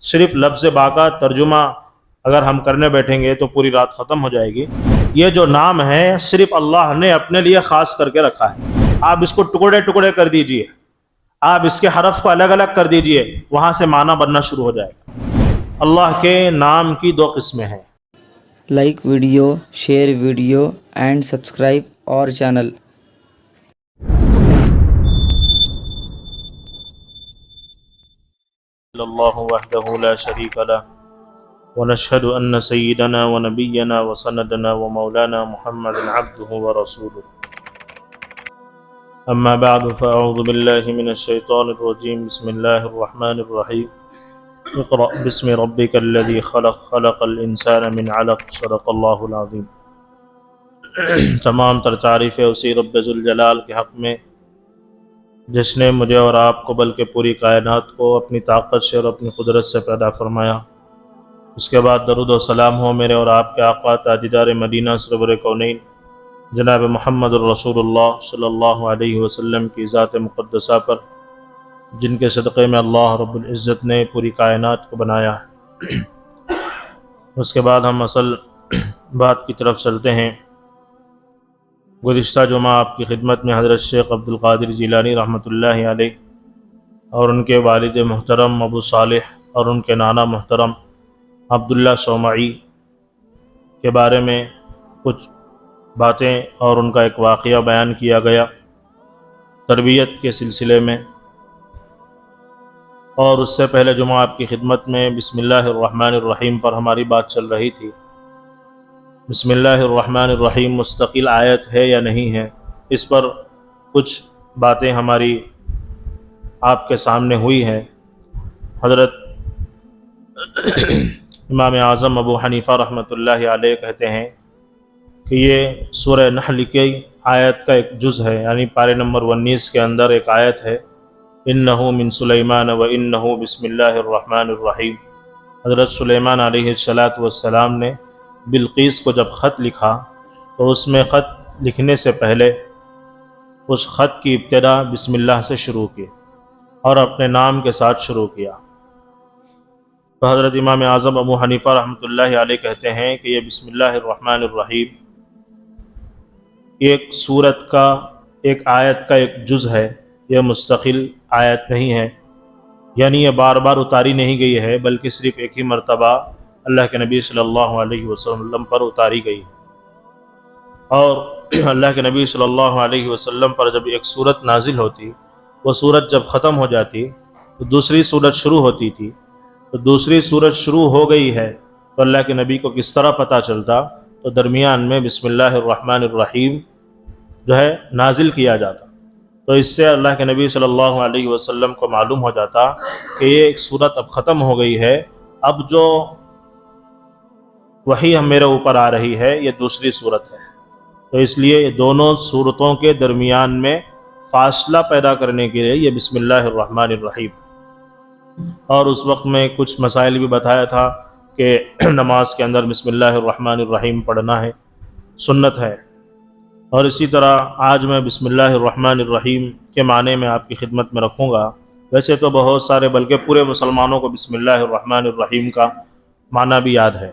صرف لفظ با کا ترجمہ اگر ہم کرنے بیٹھیں گے تو پوری رات ختم ہو جائے گی۔ یہ جو نام ہے صرف اللہ نے اپنے لیے خاص کر کے رکھا ہے۔ آپ اس کو ٹکڑے ٹکڑے کر دیجئے، آپ اس کے حرف کو الگ الگ کر دیجئے، وہاں سے معنی بننا شروع ہو جائے گا۔ اللہ کے نام کی دو قسمیں ہیں۔ Like video, share video and subscribe اور چینل۔ اللہ وحدہ لا شریک لہ ونشہد ان سیدنا ونبینا وسندنا ومولانا محمد عبدہ ورسولہ۔ اما بعد فاعوذ باللہ من الشیطان الرجیم، بسم اللہ الرحمن الرحیم۔ اقرأ بسم ربک الذی خلق، خلق الانسان من علق، صدق اللہ العظیم۔ تمام تر تعریفیں اسی رب ذوالجلال کے حق میں جس نے مجھے اور آپ کو بلکہ پوری کائنات کو اپنی طاقت سے اور اپنی قدرت سے پیدا فرمایا۔ اس کے بعد درود و سلام ہو میرے اور آپ کے آقا تاجدار مدینہ سرور کونین جناب محمد الرسول اللہ صلی اللہ علیہ وسلم کی ذات مقدسہ پر، جن کے صدقے میں اللہ رب العزت نے پوری کائنات کو بنایا ہے۔ اس کے بعد ہم اصل بات کی طرف چلتے ہیں۔ گزشتہ جمعہ آپ کی خدمت میں حضرت شیخ عبد القادر جیلانی رحمۃ اللہ علیہ اور ان کے والد محترم ابو صالح اور ان کے نانا محترم عبداللہ صومعی کے بارے میں کچھ باتیں اور ان کا ایک واقعہ بیان کیا گیا تربیت کے سلسلے میں، اور اس سے پہلے جمعہ آپ کی خدمت میں بسم اللہ الرحمن الرحیم پر ہماری بات چل رہی تھی۔ بسم اللہ الرحمن الرحیم مستقل آیت ہے یا نہیں ہے، اس پر کچھ باتیں ہماری آپ کے سامنے ہوئی ہیں۔ حضرت امام اعظم ابو حنیفہ رحمۃ اللہ علیہ کہتے ہیں کہ یہ سورہ نحل کی آیت کا ایک جز ہے، یعنی پارے نمبر 19 کے اندر ایک آیت ہے، انہ من سلیمان و انہ بسم اللہ الرحمن الرحیم۔ حضرت سلیمان علیہ السلام نے بلقیس کو جب خط لکھا تو اس میں خط لکھنے سے پہلے اس خط کی ابتدا بسم اللہ سے شروع کی اور اپنے نام کے ساتھ شروع کیا۔ تو حضرت امام اعظم ابو حنیفہ رحمۃ اللہ علیہ کہتے ہیں کہ یہ بسم اللہ الرحمن الرحیم ایک سورت کا، ایک آیت کا ایک جز ہے، یہ مستقل آیت نہیں ہے، یعنی یہ بار بار اتاری نہیں گئی ہے بلکہ صرف ایک ہی مرتبہ اللہ کے نبی صلی اللہ علیہ وسلم پر اتاری گئی۔ اور اللہ کے نبی صلی اللہ علیہ وسلم پر جب ایک سورت نازل ہوتی، وہ سورت جب ختم ہو جاتی تو دوسری سورت شروع ہوتی تھی، تو دوسری سورت شروع ہو گئی ہے تو اللہ کے نبی کو کس طرح پتہ چلتا؟ تو درمیان میں بسم اللہ الرحمن الرحیم جو ہے نازل کیا جاتا، تو اس سے اللہ کے نبی صلی اللہ علیہ وسلم کو معلوم ہو جاتا کہ یہ ایک سورت اب ختم ہو گئی ہے، اب جو وحی ہم میرے اوپر آ رہی ہے یہ دوسری سورت ہے۔ تو اس لیے یہ دونوں سورتوں کے درمیان میں فاصلہ پیدا کرنے کے لیے یہ بسم اللہ الرحمن الرحیم۔ اور اس وقت میں کچھ مسائل بھی بتایا تھا کہ نماز کے اندر بسم اللہ الرحمن الرحیم پڑھنا ہے، سنت ہے۔ اور اسی طرح آج میں بسم اللہ الرحمن الرحیم کے معنی میں آپ کی خدمت میں رکھوں گا۔ ویسے تو بہت سارے بلکہ پورے مسلمانوں کو بسم اللہ الرحمن الرحیم کا معنی بھی یاد ہے،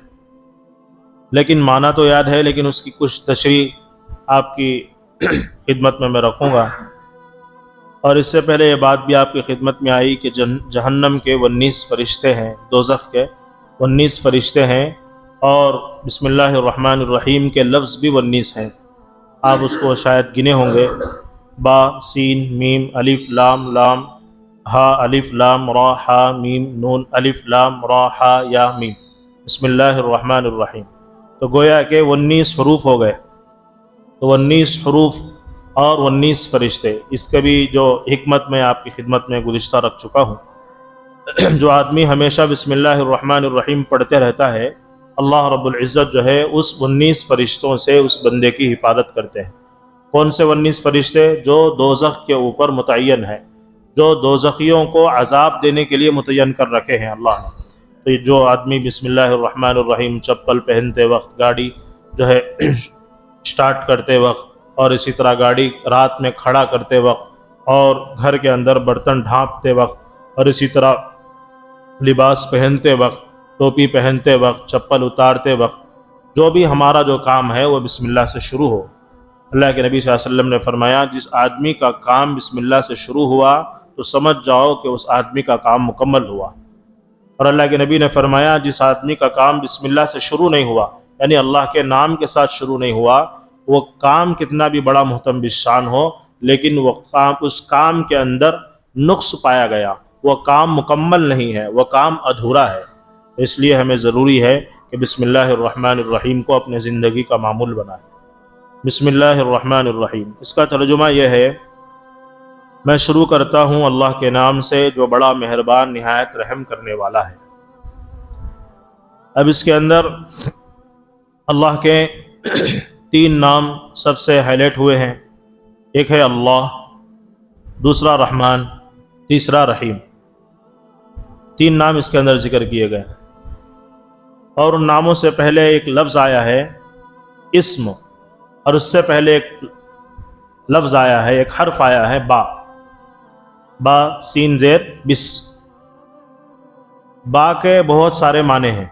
لیکن معنی تو یاد ہے لیکن اس کی کچھ تشریح آپ کی خدمت میں رکھوں گا۔ اور اس سے پہلے یہ بات بھی آپ کی خدمت میں آئی کہ جہنم کے 19 فرشتے ہیں، دوزخ کے 19 فرشتے ہیں، اور بسم اللہ الرحمن الرحیم کے لفظ بھی 19 ہیں۔ آپ اس کو شاید گنے ہوں گے، با، سین، میم، الف لام لام، ہا الف لام را، ہا میم نون، الف لام را ہا یا میم، بسم اللہ الرحمن الرحیم۔ تو گویا کہ 19 حروف ہو گئے، تو 19 حروف اور 19 فرشتے، اس کا بھی جو حکمت میں آپ کی خدمت میں گزشتہ رکھ چکا ہوں۔ جو آدمی ہمیشہ بسم اللہ الرحمن الرحیم پڑھتے رہتا ہے، اللہ رب العزت جو ہے اس 19 فرشتوں سے اس بندے کی حفاظت کرتے ہیں۔ کون سے 19 فرشتے؟ جو دوزخ کے اوپر متعین ہیں، جو دوزخیوں کو عذاب دینے کے لیے متعین کر رکھے ہیں اللہ نے۔ تو جو آدمی بسم اللہ الرحمن الرحیم چپل پہنتے وقت، گاڑی جو ہے سٹارٹ کرتے وقت، اور اسی طرح گاڑی رات میں کھڑا کرتے وقت، اور گھر کے اندر برتن ڈھانپتے وقت، اور اسی طرح لباس پہنتے وقت، ٹوپی پہنتے وقت، چپل اتارتے وقت، جو بھی ہمارا جو کام ہے وہ بسم اللہ سے شروع ہو۔ اللہ کے نبی صلی اللہ علیہ وسلم نے فرمایا جس آدمی کا کام بسم اللہ سے شروع ہوا تو سمجھ جاؤ کہ اس آدمی کا کام مکمل ہوا۔ اور اللہ کے نبی نے فرمایا جس آدمی کا کام بسم اللہ سے شروع نہیں ہوا، یعنی اللہ کے نام کے ساتھ شروع نہیں ہوا، وہ کام کتنا بھی بڑا محتم بالشان ہو، لیکن وہ کام، اس کام کے اندر نقص پایا گیا، وہ کام مکمل نہیں ہے، وہ کام ادھورا ہے۔ اس لیے ہمیں ضروری ہے کہ بسم اللہ الرحمن الرحیم کو اپنے زندگی کا معمول بنائیں۔ بسم اللہ الرحمن الرحیم، اس کا ترجمہ یہ ہے، میں شروع کرتا ہوں اللہ کے نام سے جو بڑا مہربان نہایت رحم کرنے والا ہے۔ اب اس کے اندر اللہ کے 3 نام سب سے ہائی لائٹ ہوئے ہیں، ایک ہے اللہ، دوسرا رحمان، تیسرا رحیم۔ 3 نام اس کے اندر ذکر کیے گئے ہیں، اور ان ناموں سے پہلے ایک لفظ آیا ہے اسم، اور اس سے پہلے ایک لفظ آیا ہے، ایک حرف آیا ہے با، با سین زیر بس۔ با کے بہت سارے معنی ہیں،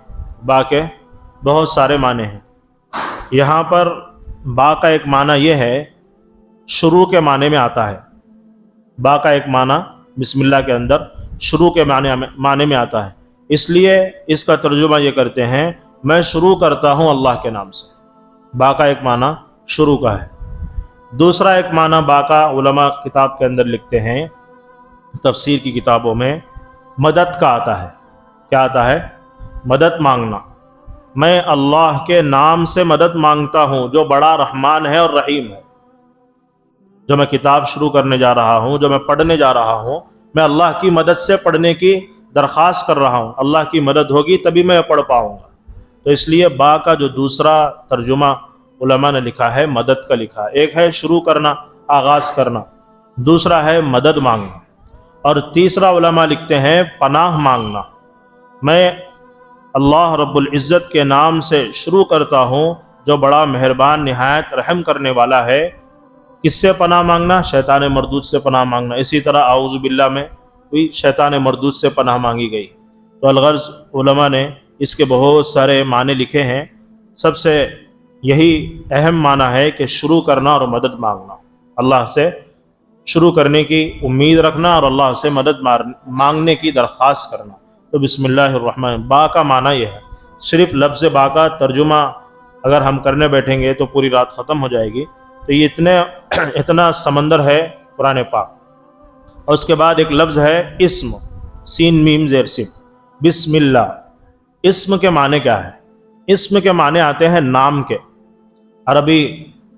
با کے بہت سارے معنی ہیں۔ یہاں پر با کا ایک معنی یہ ہے، شروع کے معنی میں آتا ہے۔ با کا ایک معنی بسم اللہ کے اندر شروع کے معنی میں آتا ہے، اس لیے اس کا ترجمہ یہ کرتے ہیں میں شروع کرتا ہوں اللہ کے نام سے۔ با کا ایک معنی شروع کا ہے۔ دوسرا ایک معنی با کا علماء کتاب کے اندر لکھتے ہیں، تفسیر کی کتابوں میں مدد کا آتا ہے۔ کیا آتا ہے؟ مدد مانگنا۔ میں اللہ کے نام سے مدد مانگتا ہوں جو بڑا رحمان ہے اور رحیم ہے۔ جو میں کتاب شروع کرنے جا رہا ہوں، جو میں پڑھنے جا رہا ہوں، میں اللہ کی مدد سے پڑھنے کی درخواست کر رہا ہوں۔ اللہ کی مدد ہوگی تبھی میں پڑھ پاؤں گا۔ تو اس لیے با کا جو دوسرا ترجمہ علماء نے لکھا ہے مدد کا لکھا ہے۔ ایک ہے شروع کرنا، آغاز کرنا، دوسرا ہے مدد مانگنا، اور تیسرا علماء لکھتے ہیں پناہ مانگنا۔ میں اللہ رب العزت کے نام سے شروع کرتا ہوں جو بڑا مہربان نہایت رحم کرنے والا ہے۔ کس سے پناہ مانگنا؟ شیطان مردود سے پناہ مانگنا۔ اسی طرح اعوذ باللہ میں بھی شیطان مردود سے پناہ مانگی گئی۔ تو الغرض علماء نے اس کے بہت سارے معنی لکھے ہیں، سب سے یہی اہم معنی ہے کہ شروع کرنا اور مدد مانگنا، اللہ سے شروع کرنے کی امید رکھنا اور اللہ سے مدد مانگنے کی درخواست کرنا۔ تو بسم اللہ الرحمن، با کا معنی یہ ہے۔ صرف لفظ با کا ترجمہ اگر ہم کرنے بیٹھیں گے تو پوری رات ختم ہو جائے گی۔ تو یہ اتنا سمندر ہے قرآن پاک۔ اور اس کے بعد ایک لفظ ہے اسم، سین میم زیر سم، بسم اللہ۔ اسم کے معنی کیا ہے؟ اسم کے معنی آتے ہیں نام کے۔ عربی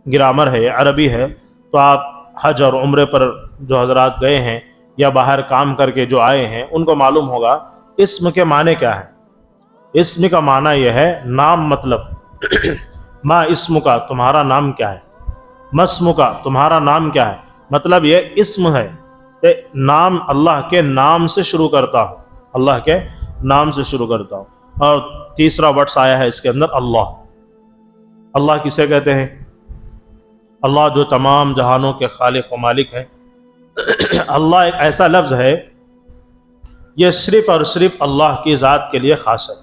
گرامر ہے، عربی ہے، تو آپ حج اور عمرے پر جو حضرات گئے ہیں یا باہر کام کر کے جو آئے ہیں ان کو معلوم ہوگا اسم کے معنی کیا ہے۔ اسم کا معنی یہ ہے نام، مطلب ما اسم کا، تمہارا نام کیا ہے؟ مسم کا، تمہارا نام کیا ہے؟ مطلب یہ اسم ہے کہ نام، اللہ کے نام سے شروع کرتا ہوں، اللہ کے نام سے شروع کرتا ہوں۔ اور تیسرا ورڈس آیا ہے اس کے اندر اللہ۔ اللہ کسے کہتے ہیں؟ اللہ جو تمام جہانوں کے خالق و مالک ہے۔ اللہ ایک ایسا لفظ ہے، یہ صرف اور صرف اللہ کی ذات کے لیے خاص ہے۔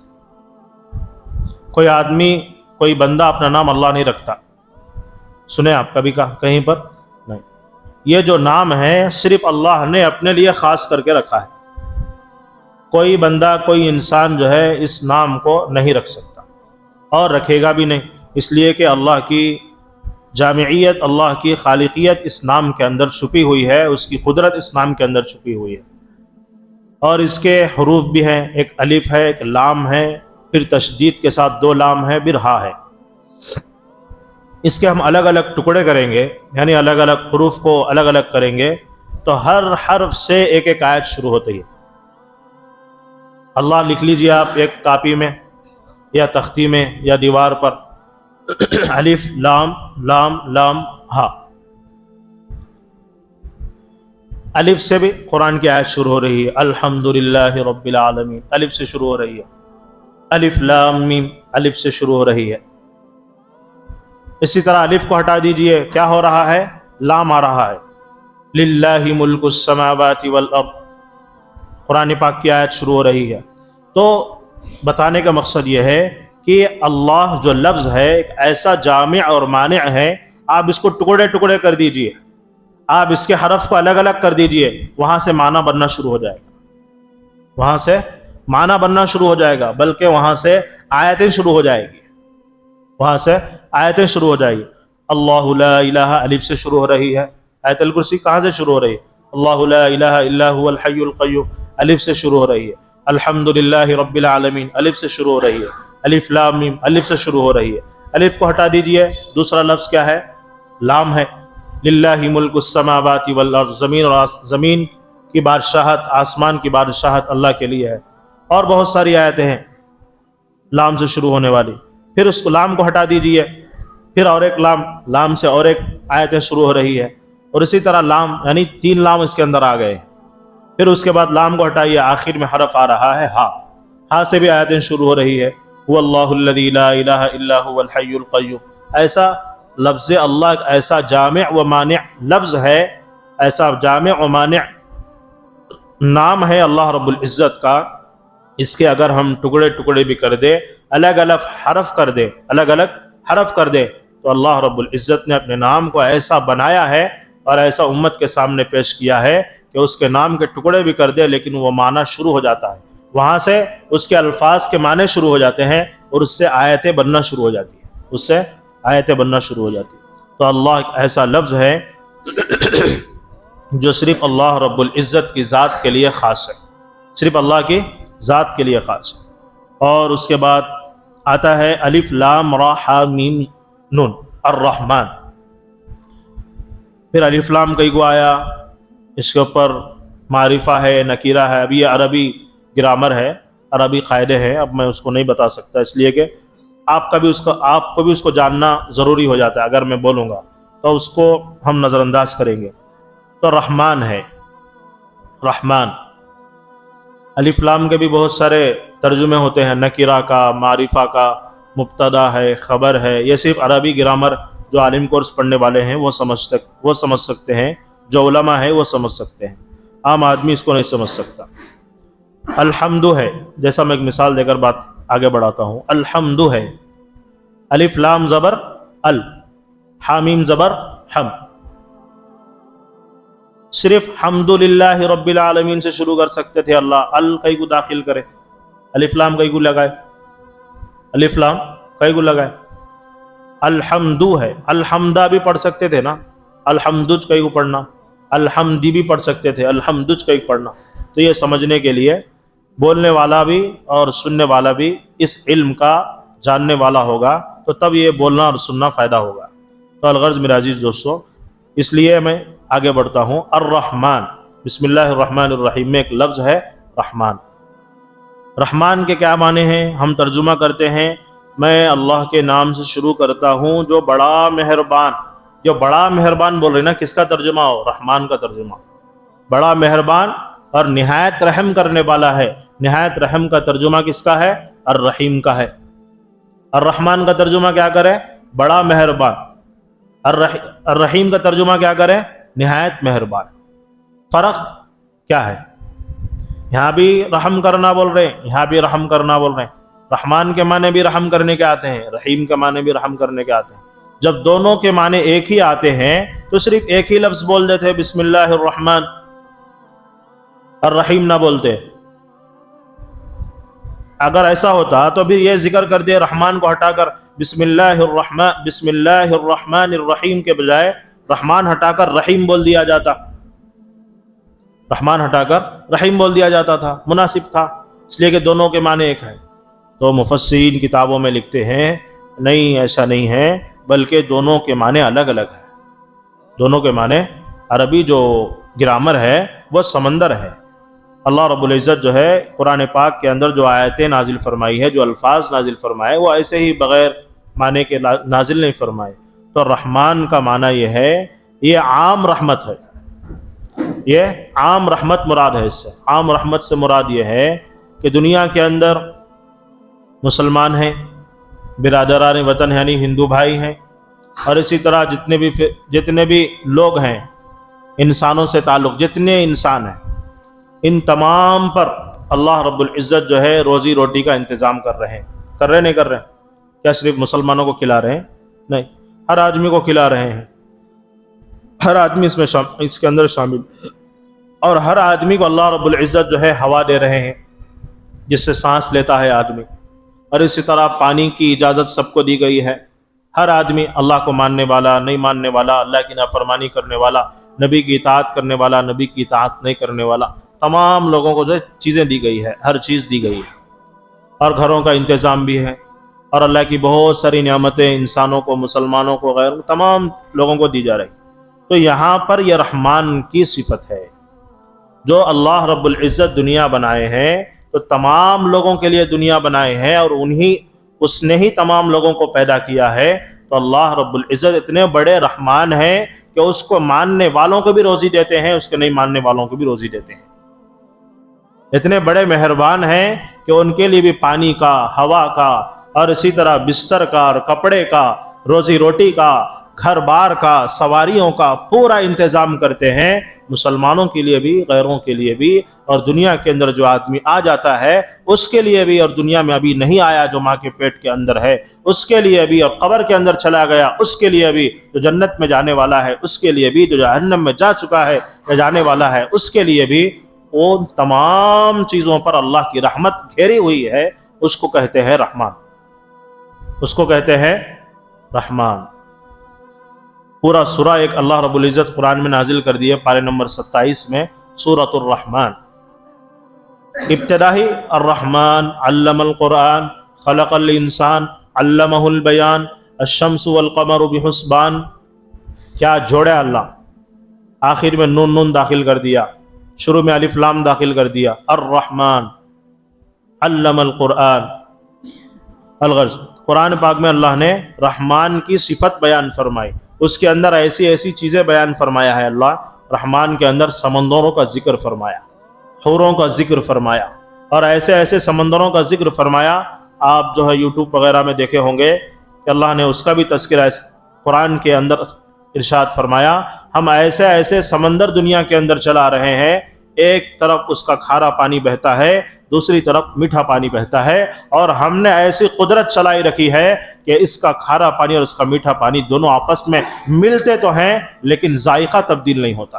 کوئی آدمی، کوئی بندہ اپنا نام اللہ نہیں رکھتا، سنیں آپ کبھی کہیں پر؟ نہیں۔ یہ جو نام ہے صرف اللہ نے اپنے لیے خاص کر کے رکھا ہے۔ کوئی بندہ، کوئی انسان جو ہے اس نام کو نہیں رکھ سکتا اور رکھے گا بھی نہیں، اس لیے کہ اللہ کی جامعیت، اللہ کی خالقیت اس نام کے اندر چھپی ہوئی ہے، اس کی قدرت اس نام کے اندر چھپی ہوئی ہے۔ اور اس کے حروف بھی ہیں، ایک الف ہے، ایک لام ہے، پھر تشدید کے ساتھ 2 لام ہے، پھر ہا ہے۔ اس کے ہم الگ الگ ٹکڑے کریں گے، یعنی الگ الگ حروف کو الگ الگ کریں گے تو ہر حرف سے ایک ایک آیت شروع ہوتی ہے۔ اللہ لکھ لیجئے آپ ایک کاپی میں یا تختی میں یا دیوار پر، الف لام لام لام ہا۔ الف سے بھی قرآن کی آیت شروع ہو رہی ہے، الحمدللہ رب العالمین، الف سے شروع ہو رہی ہے۔ الف لام میم، الف سے شروع ہو رہی ہے۔ اسی طرح الف کو ہٹا دیجئے، کیا ہو رہا ہے؟ لام آ رہا ہے۔ للہ ملک السماوات والارض، قرآن پاک کی آیت شروع ہو رہی ہے۔ تو بتانے کا مقصد یہ ہے کہ اللہ جو لفظ ہے ایک ایسا جامع اور مانع ہے، آپ اس کو ٹکڑے ٹکڑے کر دیجئے، آپ اس کے حرف کو الگ الگ کر دیجئے، وہاں سے معنی بننا شروع ہو جائے گا، وہاں سے معنی بننا شروع ہو جائے گا، بلکہ وہاں سے آیتیں شروع ہو جائے گی، وہاں سے آیتیں شروع ہو جائے گی۔ اللہ لا الہ الف سے شروع ہو رہی ہے، آیت الکرسی کہاں سے شروع ہو رہی ہے؟ اللہ لا الہ الا هو الحی القیوم، الف سے شروع ہو رہی ہے۔ الحمدللہ رب العالمین، الف سے شروع ہو رہی ہے۔ الف لام میم، الف سے شروع ہو رہی ہے۔ الف کو ہٹا دیجئے، دوسرا لفظ کیا ہے؟ لام ہے۔ للہ ملک السماوات والارض، زمین کی بادشاہت، آسمان کی بادشاہت اللہ کے لیے ہے۔ اور بہت ساری آیتیں ہیں لام سے شروع ہونے والی، پھر اس کو لام کو ہٹا دیجئے، پھر اور ایک لام سے اور ایک آیتیں شروع ہو رہی ہے، اور اسی طرح لام یعنی 3 لام اس کے اندر آ گئے، پھر اس کے بعد لام کو ہٹائیے، آخر میں حرف آ رہا ہے ہا، ہا سے بھی آیتیں شروع ہو رہی ہے۔ هو اللہ الذی لا الہ الا هو الحی القیوم، ایسا لفظ اللہ ایک ایسا جامع و مانع لفظ ہے، ایسا جامع و مانع نام ہے اللہ رب العزت کا، اس کے اگر ہم ٹکڑے ٹکڑے بھی کر دیں، الگ الگ حرف کر دیں، الگ الگ حرف کر دیں، تو اللہ رب العزت نے اپنے نام کو ایسا بنایا ہے اور ایسا امت کے سامنے پیش کیا ہے کہ اس کے نام کے ٹکڑے بھی کر دے لیکن وہ معنی شروع ہو جاتا ہے، وہاں سے اس کے الفاظ کے معنی شروع ہو جاتے ہیں اور اس سے آیتیں بننا شروع ہو جاتی ہیں، اس سے آیتیں بننا شروع ہو جاتی ہیں۔ تو اللہ ایک ایسا لفظ ہے جو صرف اللہ رب العزت کی ذات کے لیے خاص ہے، صرف اللہ کی ذات کے لیے خاص ہے۔ اور اس کے بعد آتا ہے الف لام را ہا میم نون، الرحمن، پھر الف لام کئی کو آیا، اس کے اوپر معرفہ ہے، نکیرہ ہے۔ ابھی یہ عربی گرامر ہے، عربی قاعدے ہیں، اب میں اس کو نہیں بتا سکتا، اس لیے کہ آپ کو بھی اس کو جاننا ضروری ہو جاتا ہے، اگر میں بولوں گا تو اس کو ہم نظر انداز کریں گے۔ تو رحمان ہے، رحمان، الف لام کے بھی بہت سارے ترجمے ہوتے ہیں، نکیرہ کا، معرفہ کا، مبتدا ہے، خبر ہے، یہ صرف عربی گرامر جو عالم کورس پڑھنے والے ہیں وہ سمجھ سکتے ہیں، جو علماء ہیں وہ سمجھ سکتے ہیں، عام آدمی اس کو نہیں سمجھ سکتا۔ الحمد ہے، جیسا میں ایک مثال دے کر بات آگے بڑھاتا ہوں، الحمد ہے، الف لام زبر ال، حامیم زبر ہم، صرف حمد للہ رب العالمین سے شروع کر سکتے تھے اللہ، ال کئی کو داخل کرے، الف لام کئی کو لگائے، الف لام کئی کو لگائے۔ الحمد ہے، الحمدہ بھی پڑھ سکتے تھے نا، الحمدج کئی کو پڑھنا، الحمدی بھی پڑھ سکتے تھے، الحمدج کئی کو پڑھنا۔ تو یہ سمجھنے کے لیے بولنے والا بھی اور سننے والا بھی اس علم کا جاننے والا ہوگا، تو تب یہ بولنا اور سننا فائدہ ہوگا۔ تو الغرض میرے عزیز دوستو، اس لیے میں آگے بڑھتا ہوں۔ الرحمن، بسم اللہ الرحمن الرحیم میں ایک لفظ ہے رحمان۔ رحمان کے کیا معنی ہیں؟ ہم ترجمہ کرتے ہیں، میں اللہ کے نام سے شروع کرتا ہوں جو بڑا مہربان، جو بڑا مہربان بول رہے نا، کس کا ترجمہ ہو؟ رحمان کا ترجمہ، بڑا مہربان اور نہایت رحم کرنے والا ہے۔ نہایت رحم کا ترجمہ کس کا ہے؟ الرحیم کا ہے۔ الرحمن کا ترجمہ کیا کرے؟ بڑا مہربان۔ الرحیم کا ترجمہ کیا کرے؟ نہایت مہربان۔ فرق کیا ہے؟ یہاں بھی رحم کرنا بول رہے ہیں، یہاں بھی رحم کرنا بول رہے ہیں۔ رحمان کے معنی بھی رحم کرنے کے آتے ہیں، رحیم کے معنی بھی رحم کرنے کے آتے ہیں۔ جب دونوں کے معنی ایک ہی آتے ہیں تو صرف ایک ہی لفظ بول دیتے، بسم اللہ الرحمن الرحیم نہ بولتے۔ اگر ایسا ہوتا تو بھی یہ ذکر کر دے، رحمان کو ہٹا کر بسم اللہ الرحمن الرحیم کے بجائے رحمان ہٹا کر رحیم بول دیا جاتا، رحمان ہٹا کر رحیم بول دیا جاتا تھا، مناسب تھا، اس لیے کہ دونوں کے معنی ایک ہیں۔ تو مفسرین کتابوں میں لکھتے ہیں نہیں، ایسا نہیں ہے، بلکہ دونوں کے معنی الگ الگ ہیں۔ دونوں کے معنی، عربی جو گرامر ہے وہ سمندر ہے۔ اللہ رب العزت جو ہے قرآن پاک کے اندر جو آیتیں نازل فرمائی ہے، جو الفاظ نازل فرمائے، وہ ایسے ہی بغیر معنی کے نازل نہیں فرمائے۔ تو رحمان کا معنی یہ ہے، یہ عام رحمت ہے، یہ عام رحمت مراد ہے۔ اس سے عام رحمت سے مراد یہ ہے کہ دنیا کے اندر مسلمان ہیں، برادران وطن یعنی ہندو بھائی ہیں، اور اسی طرح جتنے بھی لوگ ہیں، انسانوں سے تعلق جتنے انسان ہیں، ان تمام پر اللہ رب العزت جو ہے روزی روٹی کا انتظام کر رہے ہیں نہیں کر رہے ہیں؟ کیا صرف مسلمانوں کو کھلا رہے ہیں؟ نہیں، ہر آدمی کو کھلا رہے ہیں، ہر آدمی اس کے اندر شامل، اور ہر آدمی کو اللہ رب العزت جو ہے ہوا دے رہے ہیں جس سے سانس لیتا ہے آدمی، اور اسی طرح پانی کی اجازت سب کو دی گئی ہے۔ ہر آدمی، اللہ کو ماننے والا، نہیں ماننے والا، اللہ کی نافرمانی کرنے والا، نبی کی اطاعت کرنے والا، نبی کی اطاعت نہیں کرنے والا، تمام لوگوں کو جو ہے چیزیں دی گئی ہے، ہر چیز دی گئی ہے، اور گھروں کا انتظام بھی ہے، اور اللہ کی بہت ساری نعمتیں انسانوں کو، مسلمانوں کو، غیر تمام لوگوں کو دی جا رہی۔ تو یہاں پر یہ رحمان کی صفت ہے۔ جو اللہ رب العزت دنیا بنائے ہیں تو تمام لوگوں کے لیے دنیا بنائے ہیں، اور اس نے ہی تمام لوگوں کو پیدا کیا ہے۔ تو اللہ رب العزت اتنے بڑے رحمان ہیں کہ اس کو ماننے والوں کو بھی روزی دیتے ہیں، اس کے نہیں ماننے والوں کو بھی روزی دیتے ہیں۔ اتنے بڑے مہربان ہیں کہ ان کے لیے بھی پانی کا، ہوا کا، اور اسی طرح بستر کا اور کپڑے کا، روزی روٹی کا، گھر بار کا، سواریوں کا پورا انتظام کرتے ہیں، مسلمانوں کے لیے بھی، غیروں کے لیے بھی، اور دنیا کے اندر جو آدمی آ جاتا ہے اس کے لیے بھی، اور دنیا میں ابھی نہیں آیا جو ماں کے پیٹ کے اندر ہے اس کے لیے بھی، اور قبر کے اندر چلا گیا اس کے لیے بھی، جو جنت میں جانے والا ہے اس کے لیے بھی، جو جہنم میں جا چکا ہے یا جانے والا ہے اس کے لیے بھی، وہ تمام چیزوں پر اللہ کی رحمت گھیری ہوئی ہے۔ اس کو کہتے ہیں رحمان، اس کو کہتے ہیں رحمان۔ پورا سورہ ایک اللہ رب العزت قرآن میں نازل کر دیے، پارے نمبر 27 میں، سورۃ الرحمن۔ ابتدا ہی الرحمن علم القرآن خلق الانسان علمہ البیان الشمس والقمر بحسبان۔ کیا جوڑا اللہ، آخر میں نون داخل کر دیا، شروع میں الف لام داخل کر دیا، الرحمن علم القرآن۔ الغرض قرآن پاک میں اللہ نے رحمان کی صفت بیان فرمائی، اس کے اندر ایسی ایسی چیزیں بیان فرمایا ہے۔ اللہ رحمان کے اندر سمندروں کا ذکر فرمایا، حوروں کا ذکر فرمایا، اور ایسے ایسے سمندروں کا ذکر فرمایا۔ آپ جو ہے یوٹیوب وغیرہ میں دیکھے ہوں گے کہ اللہ نے اس کا بھی تذکرہ قرآن کے اندر ارشاد فرمایا۔ ہم ایسے ایسے سمندر دنیا کے اندر چلا رہے ہیں، ایک طرف اس کا کھارا پانی بہتا ہے، دوسری طرف میٹھا پانی بہتا ہے، اور ہم نے ایسی قدرت چلائی رکھی ہے کہ اس کا کھارا پانی اور اس کا میٹھا پانی دونوں آپس میں ملتے تو ہیں لیکن ذائقہ تبدیل نہیں ہوتا،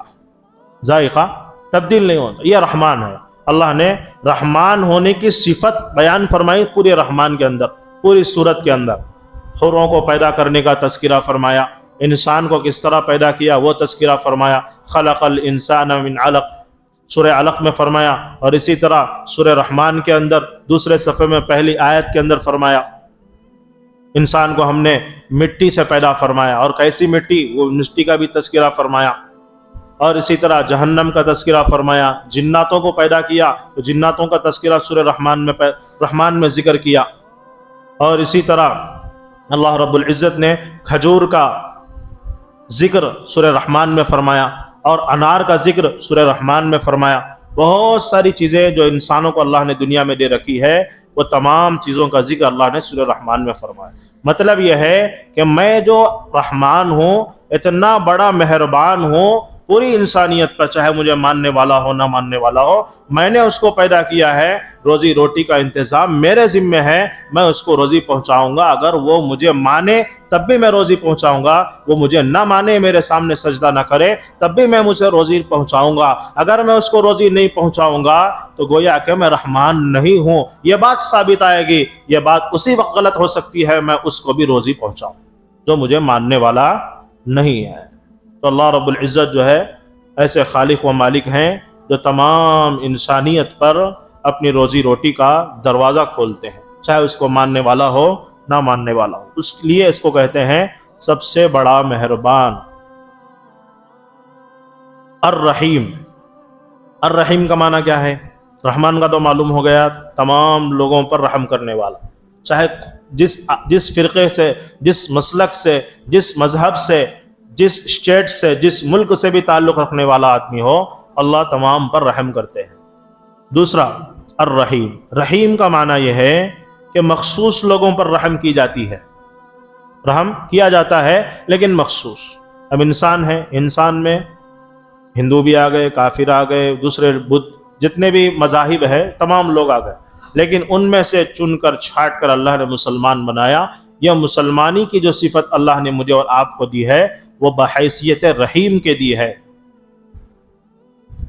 ذائقہ تبدیل نہیں ہوتا۔ یہ رحمان ہے۔ اللہ نے رحمان ہونے کی صفت بیان فرمائی پورے رحمان کے اندر، پوری سورت کے اندر۔ حوروں کو پیدا کرنے کا تذکرہ فرمایا، انسان کو کس طرح پیدا کیا وہ تذکرہ فرمایا، خلق الانسان من علق سورہ علق میں فرمایا، اور اسی طرح سورہ رحمان کے اندر دوسرے صفحے میں پہلی آیت کے اندر فرمایا انسان کو ہم نے مٹی سے پیدا فرمایا، اور کیسی مٹی، وہ مٹی کا بھی تذکرہ فرمایا، اور اسی طرح جہنم کا تذکرہ فرمایا۔ جناتوں کو پیدا کیا تو جناتوں کا تذکرہ سورہ رحمان میں ذکر کیا، اور اسی طرح اللہ رب العزت نے کھجور کا ذکر سورہ رحمان میں فرمایا، اور انار کا ذکر سورہ رحمان میں فرمایا۔ بہت ساری چیزیں جو انسانوں کو اللہ نے دنیا میں دے رکھی ہے، وہ تمام چیزوں کا ذکر اللہ نے سورہ رحمان میں فرمایا۔ مطلب یہ ہے کہ میں جو رحمان ہوں، اتنا بڑا مہربان ہوں پوری انسانیت پر، چاہے مجھے ماننے والا ہو نہ ماننے والا ہو، میں نے اس کو پیدا کیا ہے، روزی روٹی کا انتظام میرے ذمہ ہے، میں اس کو روزی پہنچاؤں گا۔ اگر وہ مجھے مانے تب بھی میں روزی پہنچاؤں گا، وہ مجھے نہ مانے، میرے سامنے سجدہ نہ کرے تب بھی میں مجھے روزی پہنچاؤں گا۔ اگر میں اس کو روزی نہیں پہنچاؤں گا تو گویا کہ میں رحمان نہیں ہوں۔ یہ بات ثابت آئے گی، یہ بات اسی وقت غلط ہو سکتی ہے میں اس کو بھی روزی پہنچاؤں جو مجھے ماننے والا نہیں ہے۔ تو اللہ رب العزت جو ہے ایسے خالق و مالک ہیں جو تمام انسانیت پر اپنی روزی روٹی کا دروازہ کھولتے ہیں، چاہے اس کو ماننے والا ہو نہ ماننے والا ہو۔ اس لیے اس کو کہتے ہیں سب سے بڑا مہربان۔ الرحیم، الرحیم کا معنی کیا ہے؟ رحمان کا تو معلوم ہو گیا، تمام لوگوں پر رحم کرنے والا، چاہے جس فرقے سے، جس مسلک سے، جس مذہب سے، جس اسٹیٹ سے، جس ملک سے بھی تعلق رکھنے والا آدمی ہو، اللہ تمام پر رحم کرتے ہیں۔ دوسرا الرحیم، رحیم کا معنی یہ ہے کہ مخصوص لوگوں پر رحم کی جاتی ہے، رحم کیا جاتا ہے لیکن مخصوص۔ اب انسان ہے، انسان میں ہندو بھی آ گئے، کافر آ گئے، دوسرے بدھ جتنے بھی مذاہب ہے تمام لوگ آ گئے، لیکن ان میں سے چن کر چھانٹ کر اللہ نے مسلمان بنایا۔ یہ مسلمانی کی جو صفت اللہ نے مجھے اور آپ کو دی ہے وہ بحیثیت رحیم کے دی ہے۔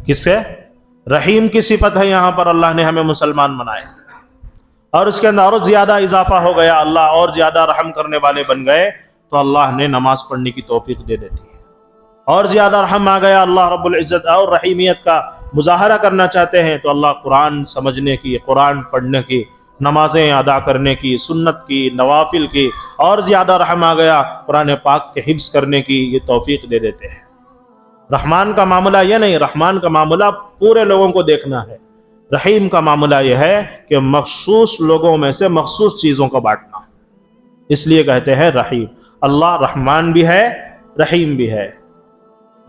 کس سے؟ رحیم کی صفت ہے، یہاں پر اللہ نے ہمیں مسلمان بنایا، اور اس کے اندر اور زیادہ اضافہ ہو گیا، اللہ اور زیادہ رحم کرنے والے بن گئے تو اللہ نے نماز پڑھنے کی توفیق دے دیتی ہے، اور زیادہ رحم آ گیا، اللہ رب العزت اور رحیمیت کا مظاہرہ کرنا چاہتے ہیں تو اللہ قرآن سمجھنے کی، قرآن پڑھنے کی، نمازیں ادا کرنے کی، سنت کی، نوافل کی، اور زیادہ رحم آ گیا قرآن پاک کے حفظ کرنے کی، یہ توفیق دے دیتے ہیں۔ رحمان کا معاملہ یہ نہیں، رحمان کا معاملہ پورے لوگوں کو دیکھنا ہے، رحیم کا معاملہ یہ ہے کہ مخصوص لوگوں میں سے مخصوص چیزوں کو بانٹنا، اس لیے کہتے ہیں رحیم۔ اللہ رحمان بھی ہے، رحیم بھی ہے،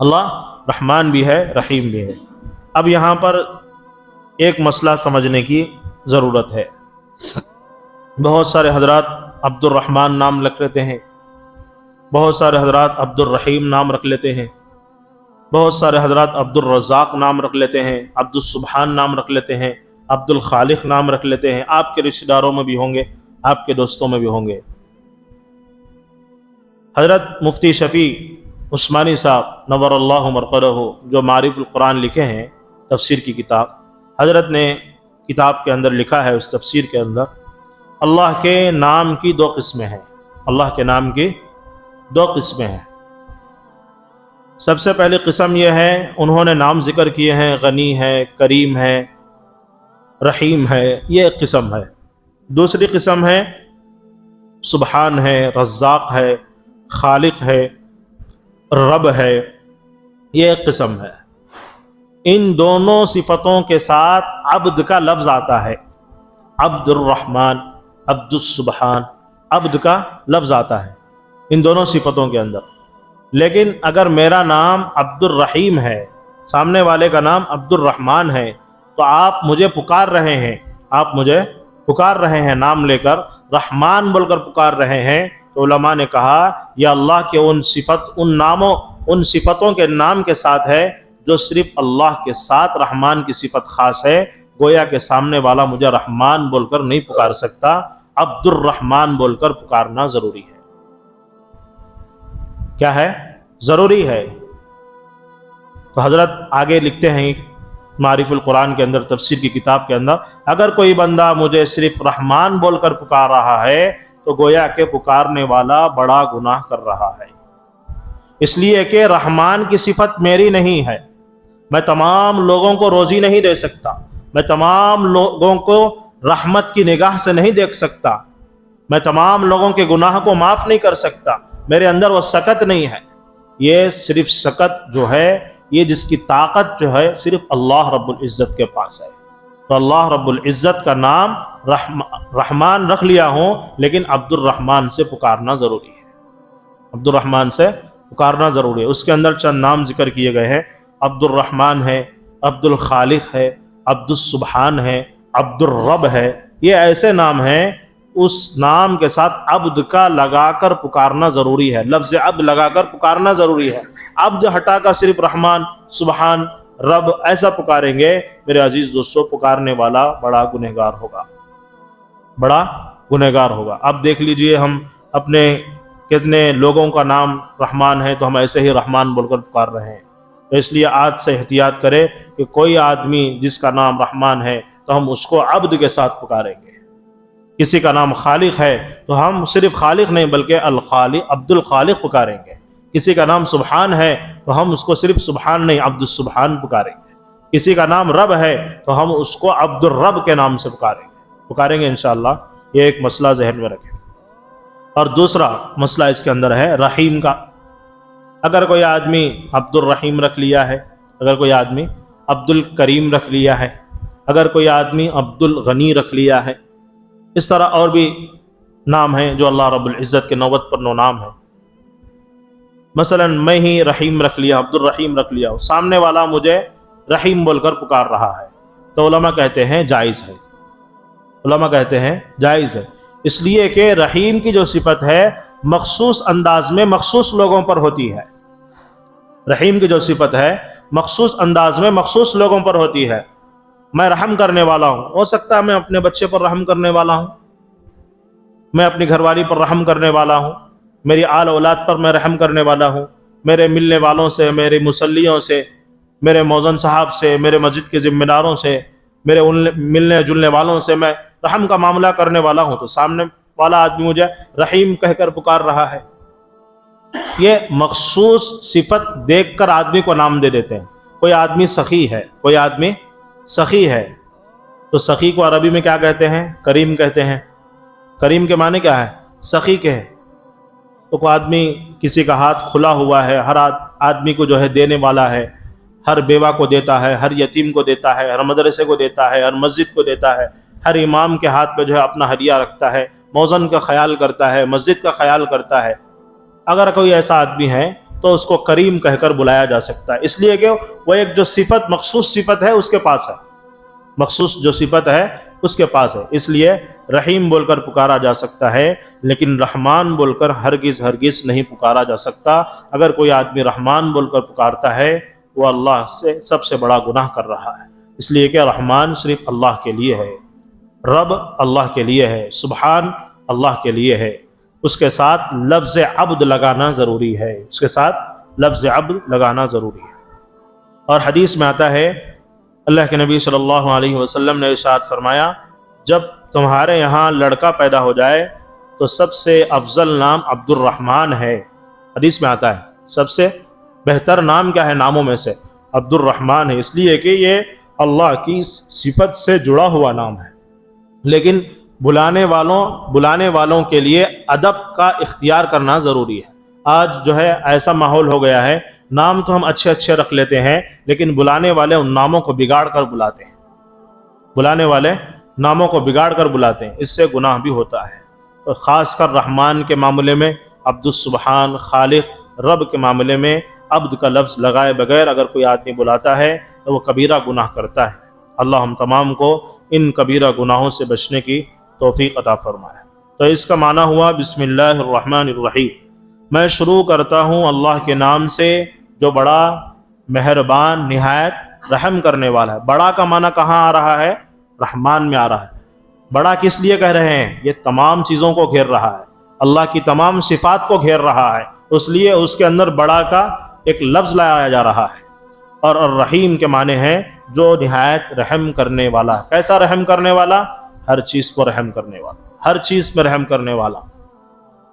اللہ رحمان بھی ہے، رحیم بھی ہے۔ اب یہاں پر ایک مسئلہ سمجھنے کی ضرورت ہے۔ بہت سارے حضرات عبد الرحمن نام رکھ لیتے ہیں، بہت سارے حضرات عبد الرحیم نام رکھ لیتے ہیں، بہت سارے حضرات عبد الرزاق نام رکھ لیتے ہیں، عبد السبحان نام رکھ لیتے ہیں، عبد الخالق نام رکھ لیتے ہیں۔ آپ کے رشتہ داروں میں بھی ہوں گے، آپ کے دوستوں میں بھی ہوں گے۔ حضرت مفتی شفیع عثمانی صاحب نور اللہ مرقدہ جو معارف القرآن لکھے ہیں، تفسیر کی کتاب، حضرت نے کتاب کے اندر لکھا ہے، اس تفسیر کے اندر اللہ کے نام کی دو قسمیں ہیں، اللہ کے نام کی دو قسمیں ہیں۔ سب سے پہلی قسم یہ ہے، انہوں نے نام ذکر کیے ہیں، غنی ہے، کریم ہے، رحیم ہے، یہ ایک قسم ہے۔ دوسری قسم ہے سبحان ہے، رزاق ہے، خالق ہے، رب ہے، یہ ایک قسم ہے۔ ان دونوں صفتوں کے ساتھ عبد کا لفظ آتا ہے، عبد الرحمن، عبد السبحان، عبد کا لفظ آتا ہے ان دونوں صفتوں کے اندر۔ لیکن اگر میرا نام عبد الرحیم ہے، سامنے والے کا نام عبد الرحمن ہے، تو آپ مجھے پکار رہے ہیں، آپ مجھے پکار رہے ہیں، نام لے کر رحمان بول کر پکار رہے ہیں، تو علماء نے کہا یہ اللہ کے ان صفتوں کے نام کے ساتھ ہے جو صرف اللہ کے ساتھ رحمان کی صفت خاص ہے، گویا کہ سامنے والا مجھے رحمان بول کر نہیں پکار سکتا، عبد الرحمن بول کر پکارنا ضروری ہے۔ کیا ہے؟ ضروری ہے۔ تو حضرت آگے لکھتے ہیں معارف القرآن کے اندر، تفسیر کی کتاب کے اندر، اگر کوئی بندہ مجھے صرف رحمان بول کر پکار رہا ہے تو گویا کہ پکارنے والا بڑا گناہ کر رہا ہے، اس لیے کہ رحمان کی صفت میری نہیں ہے، میں تمام لوگوں کو روزی نہیں دے سکتا، میں تمام لوگوں کو رحمت کی نگاہ سے نہیں دیکھ سکتا، میں تمام لوگوں کے گناہ کو معاف نہیں کر سکتا، میرے اندر وہ سکت نہیں ہے۔ یہ صرف سکت جو ہے، یہ جس کی طاقت جو ہے صرف اللہ رب العزت کے پاس ہے۔ تو اللہ رب العزت کا نام رحمان رکھ لیا ہوں، لیکن عبد الرحمن سے پکارنا ضروری ہے، عبد الرحمن سے پکارنا ضروری ہے۔ اس کے اندر چند نام ذکر کیے گئے ہیں، عبد الرحمن ہے، عبد الخالق ہے، عبد السبحان ہے، عبد الرب ہے۔ یہ ایسے نام ہیں اس نام کے ساتھ عبد کا لگا کر پکارنا ضروری ہے، لفظ عبد لگا کر پکارنا ضروری ہے۔ عبد ہٹا کر صرف رحمان، سبحان، رب ایسا پکاریں گے، میرے عزیز دوستو، پکارنے والا بڑا گنہگار ہوگا، بڑا گنہگار ہوگا۔ اب دیکھ لیجئے ہم اپنے کتنے لوگوں کا نام رحمان ہے تو ہم ایسے ہی رحمان بول کر پکار رہے ہیں۔ تو اس لیے آج سے احتیاط کرے کہ کوئی آدمی جس کا نام رحمان ہے تو ہم اس کو عبد کے ساتھ پکاریں گے، کسی کا نام خالق ہے تو ہم صرف خالق نہیں بلکہ الخالق، عبد الخالق پکاریں گے، کسی کا نام سبحان ہے تو ہم اس کو صرف سبحان نہیں عبد السبحان پکاریں گے، کسی کا نام رب ہے تو ہم اس کو عبد الرب کے نام سے پکاریں گے انشاءاللہ۔ یہ ایک مسئلہ ذہن میں رکھیں۔ اور دوسرا مسئلہ اس کے اندر ہے رحیم کا۔ اگر کوئی آدمی عبد الرحیم رکھ لیا ہے، اگر کوئی آدمی عبد الکریم رکھ لیا ہے، اگر کوئی آدمی عبد الغنی رکھ لیا ہے، اس طرح اور بھی نام ہیں جو اللہ رب العزت کے نوبت پر 9 نام ہیں۔ مثلا میں ہی رحیم رکھ لیا، عبد الرحیم رکھ لیا، سامنے والا مجھے رحیم بول کر پکار رہا ہے، تو علماء کہتے ہیں جائز ہے، علماء کہتے ہیں جائز ہے، اس لیے کہ رحیم کی جو صفت ہے مخصوص انداز میں مخصوص لوگوں پر ہوتی ہے، رحیم کی جو صفت ہے مخصوص انداز میں مخصوص لوگوں پر ہوتی ہے۔ میں رحم کرنے والا ہوں. ہو سکتا ہے میں اپنے بچے پر رحم کرنے والا ہوں, میں اپنی گھر والی پر رحم کرنے والا ہوں, میری آل اولاد پر میں رحم کرنے والا ہوں, میرے ملنے والوں سے, میرے مصلیوں سے, میرے موذن صاحب سے, میرے مسجد کے ذمہ داروں سے, میرے ملنے جلنے والوں سے میں رحم کا معاملہ کرنے والا ہوں. تو سامنے والا آدمی مجھے رحیم کہہ کر پکار رہا ہے. یہ مخصوص صفت دیکھ کر آدمی کو نام دے دیتے ہیں. کوئی آدمی سخی ہے, کوئی آدمی سخی ہے, تو سخی کو عربی میں کیا کہتے ہیں؟ کریم کہتے ہیں. کریم کے معنی کیا ہے؟ سخی کے ہے. تو کوئی آدمی کسی کا ہاتھ کھلا ہوا ہے, ہر آدمی کو جو ہے دینے والا ہے, ہر بیوہ کو دیتا ہے, ہر یتیم کو دیتا ہے, ہر مدرسے کو دیتا ہے, ہر مسجد کو دیتا ہے, ہر امام کے ہاتھ پہ جو ہے اپنا ہدیہ رکھتا ہے, موذن کا خیال کرتا ہے, مسجد کا خیال کرتا ہے. اگر کوئی ایسا آدمی ہے تو اس کو کریم کہہ کر بلایا جا سکتا ہے, اس لیے کہ وہ ایک جو صفت, مخصوص صفت ہے اس کے پاس ہے, مخصوص جو صفت ہے اس کے پاس ہے. اس لیے رحیم بول کر پکارا جا سکتا ہے, لیکن رحمان بول کر ہرگز نہیں پکارا جا سکتا. اگر کوئی آدمی رحمان بول کر پکارتا ہے وہ اللہ سے سب سے بڑا گناہ کر رہا ہے, اس لیے کہ رحمان صرف اللہ کے لیے ہے, رب اللہ کے لیے ہے, سبحان اللہ کے لیے ہے. اس کے ساتھ لفظ عبد لگانا ضروری ہے, اس کے ساتھ لفظ عبد لگانا ضروری ہے. اور حدیث میں آتا ہے, اللہ کے نبی صلی اللہ علیہ وسلم نے ارشاد فرمایا, جب تمہارے یہاں لڑکا پیدا ہو جائے تو سب سے افضل نام عبد الرحمن ہے. حدیث میں آتا ہے سب سے بہتر نام کیا ہے ناموں میں سے؟ عبد الرحمن ہے, اس لیے کہ یہ اللہ کی صفت سے جڑا ہوا نام ہے. لیکن بلانے والوں کے لیے ادب کا اختیار کرنا ضروری ہے. آج جو ہے ایسا ماحول ہو گیا ہے, نام تو ہم اچھے رکھ لیتے ہیں, لیکن بلانے والے ان ناموں کو بگاڑ کر بلاتے ہیں, بلانے والے ناموں کو بگاڑ کر بلاتے ہیں, اس سے گناہ بھی ہوتا ہے. اور خاص کر رحمان کے معاملے میں, عبد السبحان خالق رب کے معاملے میں عبد کا لفظ لگائے بغیر اگر کوئی آدمی بلاتا ہے تو وہ کبیرہ گناہ کرتا ہے. اللہ ہم تمام کو ان کبیرہ گناہوں سے بچنے کی توفیق عطا فرمائے. تو اس کا معنی ہوا بسم اللہ الرحمن الرحیم, میں شروع کرتا ہوں اللہ کے نام سے جو بڑا مہربان نہایت رحم کرنے والا ہے. بڑا کا معنی کہاں آ رہا ہے؟ رحمان میں آ رہا ہے. بڑا کس لیے کہہ رہے ہیں؟ یہ تمام چیزوں کو گھیر رہا ہے, اللہ کی تمام صفات کو گھیر رہا ہے, اس لیے اس کے اندر بڑا کا ایک لفظ لایا جا رہا ہے. اور الرحیم کے معنی ہے جو نہایت رحم کرنے والا. کیسا رحم کرنے والا؟ ہر چیز کو رحم کرنے والا, ہر چیز میں رحم کرنے والا.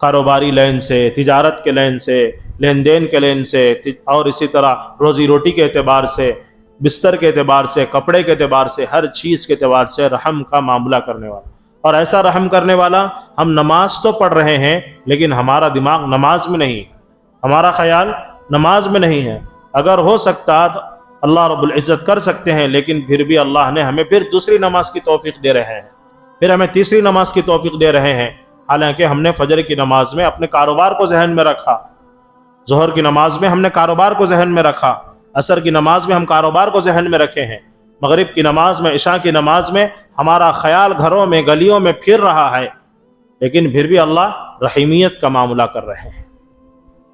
کاروباری لین سے, تجارت کے لین سے, لین دین کے لین سے, اور اسی طرح روزی روٹی کے اعتبار سے, بستر کے اعتبار سے, کپڑے کے اعتبار سے, ہر چیز کے اعتبار سے رحم کا معاملہ کرنے والا. اور ایسا رحم کرنے والا, ہم نماز تو پڑھ رہے ہیں لیکن ہمارا دماغ نماز میں نہیں, ہمارا خیال نماز میں نہیں ہے. اگر ہو سکتا تو اللہ رب العزت کر سکتے ہیں, لیکن پھر بھی اللہ نے ہمیں پھر دوسری نماز کی توفیق دے رہے ہیں, پھر ہمیں تیسری نماز کی توفیق دے رہے ہیں. حالانکہ ہم نے فجر کی نماز میں اپنے کاروبار کو ذہن میں رکھا, ظہر کی نماز میں ہم نے کاروبار کو ذہن میں رکھا, عصر کی نماز میں ہم کاروبار کو ذہن میں رکھے ہیں, مغرب کی نماز میں, عشاء کی نماز میں ہمارا خیال گھروں میں گلیوں میں پھر رہا ہے, لیکن پھر بھی اللہ رحیمیت کا معاملہ کر رہے ہیں.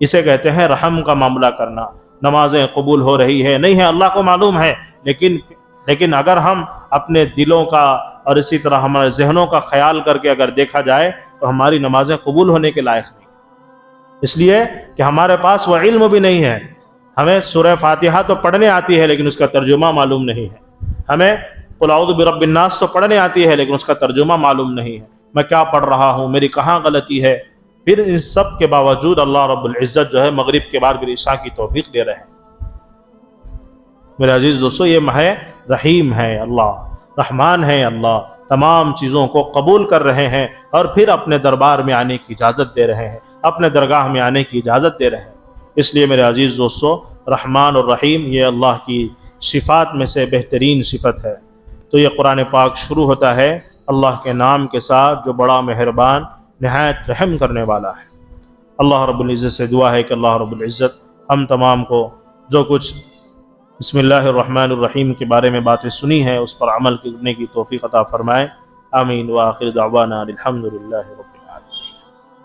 اسے کہتے ہیں رحم کا معاملہ کرنا. نمازیں قبول ہو رہی ہے نہیں ہے اللہ کو معلوم ہے, لیکن اگر ہم اپنے دلوں کا اور اسی طرح ہمارے ذہنوں کا خیال کر کے اگر دیکھا جائے تو ہماری نمازیں قبول ہونے کے لائق نہیں, اس لیے کہ ہمارے پاس وہ علم بھی نہیں ہے. ہمیں سورہ فاتحہ تو پڑھنے آتی ہے لیکن اس کا ترجمہ معلوم نہیں ہے, ہمیں قل اعوذ برب الناس تو پڑھنے آتی ہے لیکن اس کا ترجمہ معلوم نہیں ہے. میں کیا پڑھ رہا ہوں, میری کہاں غلطی ہے؟ پھر ان سب کے باوجود اللہ رب العزت جو ہے مغرب کے بعد پھر عشاء کی توفیق دے رہے ہیں. میرے عزیز دوستو, یہ ماہ رحیم ہے اللہ, رحمان ہے اللہ, تمام چیزوں کو قبول کر رہے ہیں اور پھر اپنے دربار میں آنے کی اجازت دے رہے ہیں, اپنے درگاہ میں آنے کی اجازت دے رہے ہیں. اس لیے میرے عزیز دوستو, رحمان اور رحیم یہ اللہ کی صفات میں سے بہترین صفت ہے. تو یہ قرآن پاک شروع ہوتا ہے اللہ کے نام کے ساتھ جو بڑا مہربان نہایت رحم کرنے والا ہے. اللہ رب العزت سے دعا ہے کہ اللہ رب العزت ہم تمام کو جو کچھ بسم اللہ الرحمن الرحیم کے بارے میں باتیں سنی ہیں اس پر عمل کرنے کی توفیق عطا فرمائے. آمین. وآخر دعوانا الحمد للہ رب